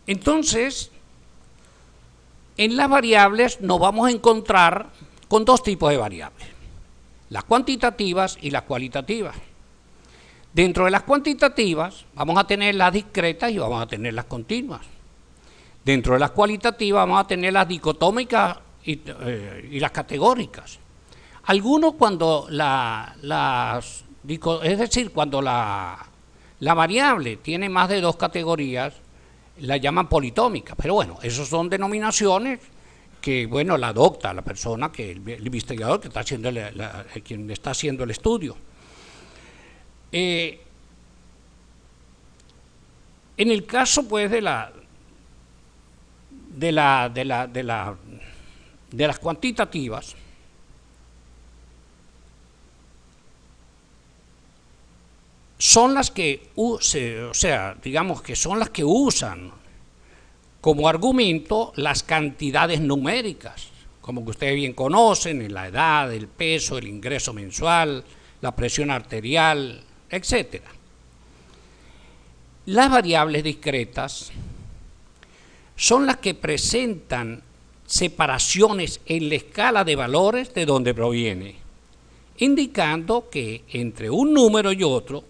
Entonces, en las variables nos vamos a encontrar con dos tipos de variables, las cuantitativas y las cualitativas. Dentro de las cuantitativas vamos a tener las discretas y vamos a tener las continuas. Dentro de las cualitativas vamos a tener las dicotómicas y las categóricas. Algunos cuando cuando la variable tiene más de dos categorías, la llaman politómica, pero bueno, esas son denominaciones que, bueno, la adopta la persona, que el investigador que está haciendo quien está haciendo el estudio. En el caso, pues, de las cuantitativas, son las que, digamos que son las que usan como argumento las cantidades numéricas, como que ustedes bien conocen, la edad, el peso, el ingreso mensual, la presión arterial, etc. Las variables discretas son las que presentan separaciones en la escala de valores de donde proviene, indicando que entre un número y otro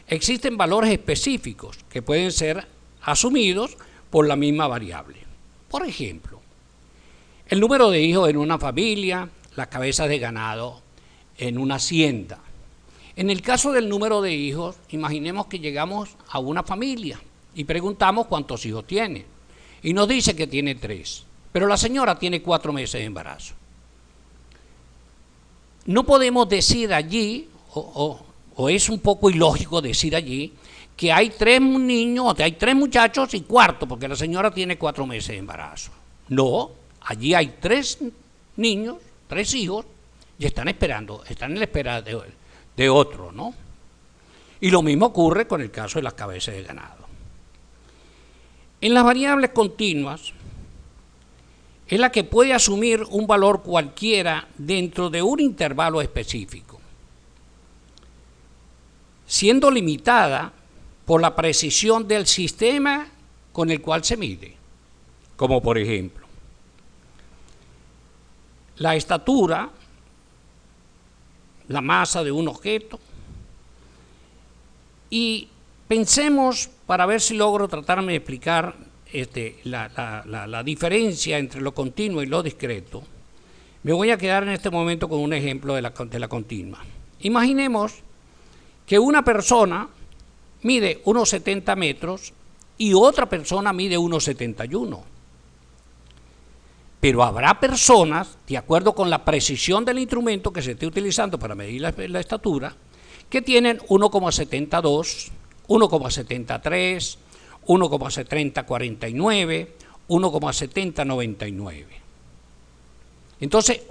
existen valores específicos que pueden ser asumidos por la misma variable. Por ejemplo, el número de hijos en una familia, las cabezas de ganado en una hacienda. En el caso del número de hijos, imaginemos que llegamos a una familia y preguntamos cuántos hijos tiene. Y nos dice que tiene 3, pero la señora tiene 4 meses de embarazo. No podemos decir allí, o es un poco ilógico decir allí, que hay 3 niños, hay 3 muchachos y cuarto, porque la señora tiene 4 meses de embarazo. No, allí hay 3 niños, 3 hijos, y están esperando, están en la espera de otro, ¿no? Y lo mismo ocurre con el caso de las cabezas de ganado. En las variables continuas, es la que puede asumir un valor cualquiera dentro de un intervalo específico, siendo limitada por la precisión del sistema con el cual se mide, como por ejemplo, la estatura, la masa de un objeto, y pensemos, para ver si logro tratarme de explicar la diferencia entre lo continuo y lo discreto, me voy a quedar en este momento con un ejemplo de la continua. Imaginemos que una persona mide unos 70 metros y otra persona mide unos 71. Pero habrá personas, de acuerdo con la precisión del instrumento que se esté utilizando para medir la estatura, que tienen 1,72, 1,73, 1,7049, 1,7099. Entonces,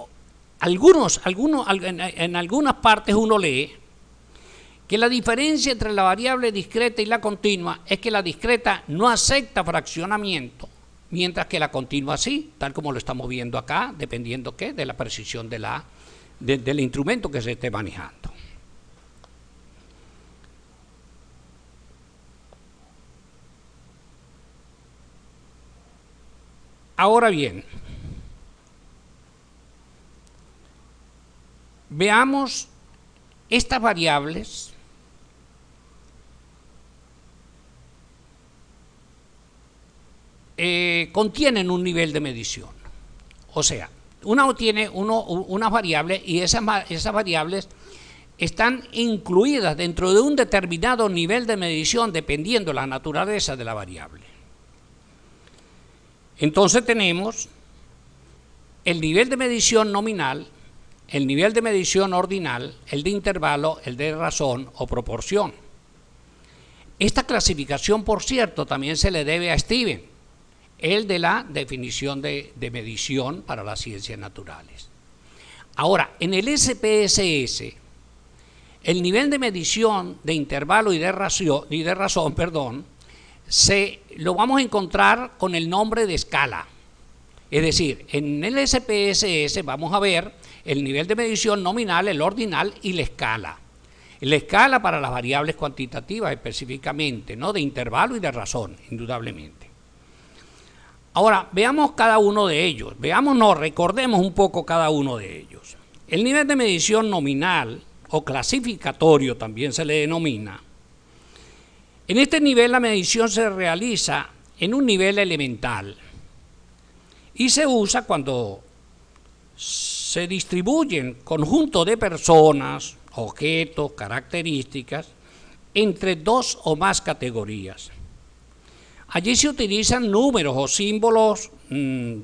en algunas partes uno lee que la diferencia entre la variable discreta y la continua es que la discreta no acepta fraccionamiento, mientras que la continua sí, tal como lo estamos viendo acá, dependiendo de la precisión del instrumento que se esté manejando. Ahora bien, veamos estas variables contienen un nivel de medición. O sea, uno tiene unas variables y esas variables están incluidas dentro de un determinado nivel de medición dependiendo de la naturaleza de la variable. Entonces tenemos el nivel de medición nominal, el nivel de medición ordinal, el de intervalo, el de razón o proporción. Esta clasificación, por cierto, también se le debe a Steven, el de la definición de medición para las ciencias naturales. Ahora, en el SPSS, el nivel de medición de intervalo y de razón, lo vamos a encontrar con el nombre de escala. Es decir, en el SPSS vamos a ver el nivel de medición nominal, el ordinal y la escala. La escala para las variables cuantitativas específicamente, ¿no? De intervalo y de razón, indudablemente. Ahora, veamos cada uno de ellos. Recordemos un poco cada uno de ellos. El nivel de medición nominal o clasificatorio también se le denomina. En este nivel la medición se realiza en un nivel elemental y se usa cuando se distribuyen conjuntos de personas, objetos, características entre dos o más categorías. Allí se utilizan números o símbolos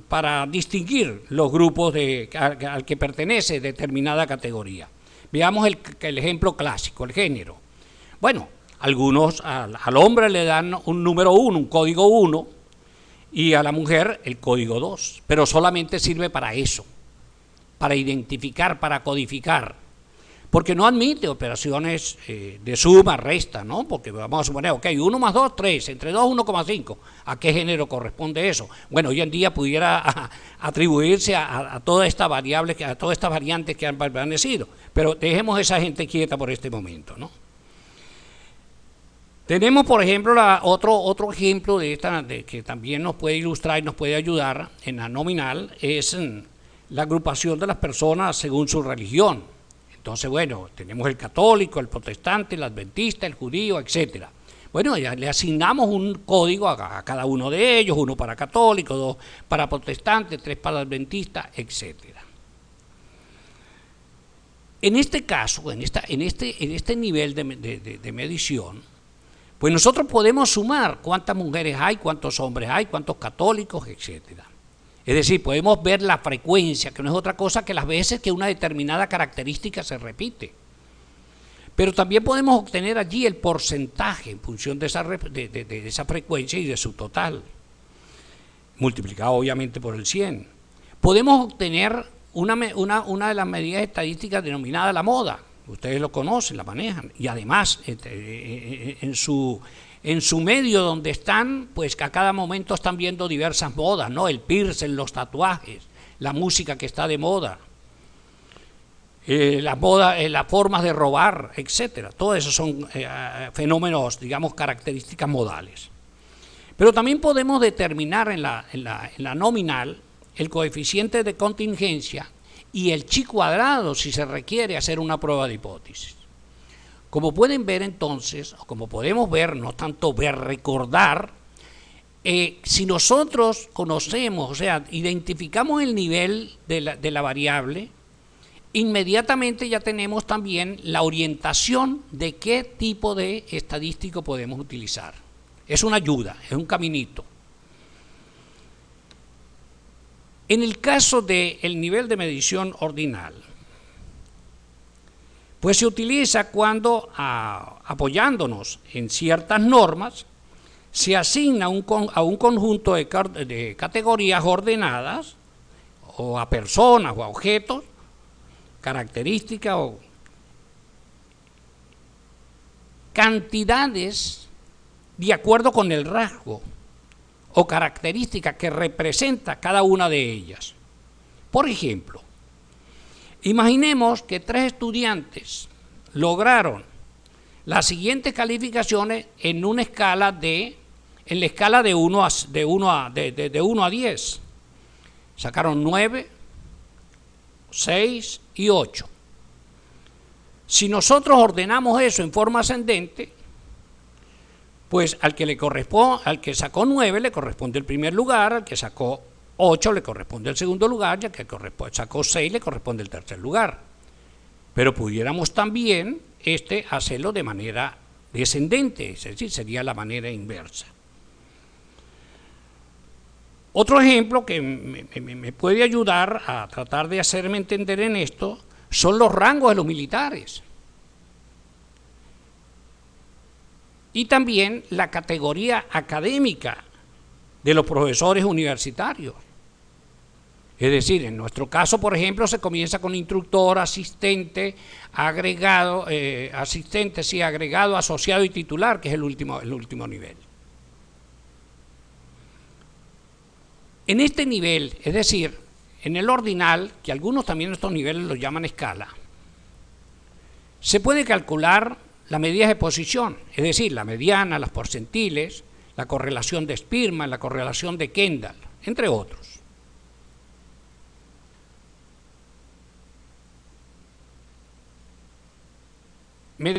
para distinguir los grupos al que pertenece determinada categoría. Veamos el ejemplo clásico, el género. Bueno, algunos al hombre le dan un número 1, un código 1, y a la mujer el código 2, pero solamente sirve para eso, para identificar, para codificar, porque no admite operaciones de suma, resta, ¿no? Porque vamos a suponer, ok, 1 más 2, 3, entre 2, 1,5. ¿A qué género corresponde eso? Bueno, hoy en día pudiera atribuirse a todas estas variables, a todas estas variantes que han permanecido, pero dejemos a esa gente quieta por este momento, ¿no? Tenemos, por ejemplo, otro ejemplo que también nos puede ilustrar y nos puede ayudar en la nominal, es la agrupación de las personas según su religión. Entonces, bueno, tenemos el católico, el protestante, el adventista, el judío, etcétera. Bueno, ya le asignamos un código a cada uno de ellos, 1 para católico, 2 para protestante, 3 para adventista, etcétera. En este caso, en este nivel de medición, pues nosotros podemos sumar cuántas mujeres hay, cuántos hombres hay, cuántos católicos, etcétera. Es decir, podemos ver la frecuencia, que no es otra cosa que las veces que una determinada característica se repite. Pero también podemos obtener allí el porcentaje en función de esa frecuencia y de su total, multiplicado obviamente por el 100. Podemos obtener una de las medidas estadísticas denominada la moda. Ustedes lo conocen, la manejan, y además en su medio donde están, pues a cada momento están viendo diversas modas, ¿no? El piercing, los tatuajes, la música que está de moda, las formas de robar, etcétera. Todo eso son fenómenos, digamos, características modales. Pero también podemos determinar en la nominal el coeficiente de contingencia y el chi cuadrado si se requiere hacer una prueba de hipótesis. Como pueden ver entonces, o como podemos ver, no tanto ver, recordar, si nosotros conocemos, o sea, identificamos el nivel de la variable, inmediatamente ya tenemos también la orientación de qué tipo de estadístico podemos utilizar. Es una ayuda, es un caminito. En el caso del nivel de medición ordinal, pues se utiliza cuando, apoyándonos en ciertas normas, se asigna a un conjunto de categorías ordenadas, o a personas o a objetos, características o cantidades de acuerdo con el rasgo o característica que representa cada una de ellas. Por ejemplo, imaginemos que 3 estudiantes lograron las siguientes calificaciones en la escala de 1 a 10. Sacaron 9, 6 y 8. Si nosotros ordenamos eso en forma ascendente, pues al que sacó 9 le corresponde el primer lugar, al que sacó 8 le corresponde el segundo lugar, y al que sacó 6 le corresponde el tercer lugar. Pero pudiéramos también hacerlo de manera descendente, es decir, sería la manera inversa. Otro ejemplo que me puede ayudar a tratar de hacerme entender en esto son los rangos de los militares. Y también la categoría académica de los profesores universitarios. Es decir, en nuestro caso, por ejemplo, se comienza con instructor, asistente, agregado, agregado, asociado y titular, que es el último nivel. En este nivel, es decir, en el ordinal, que algunos también estos niveles los llaman escala, se puede calcular las medidas de posición, es decir, la mediana, las porcentiles, la correlación de Spearman, la correlación de Kendall, entre otros.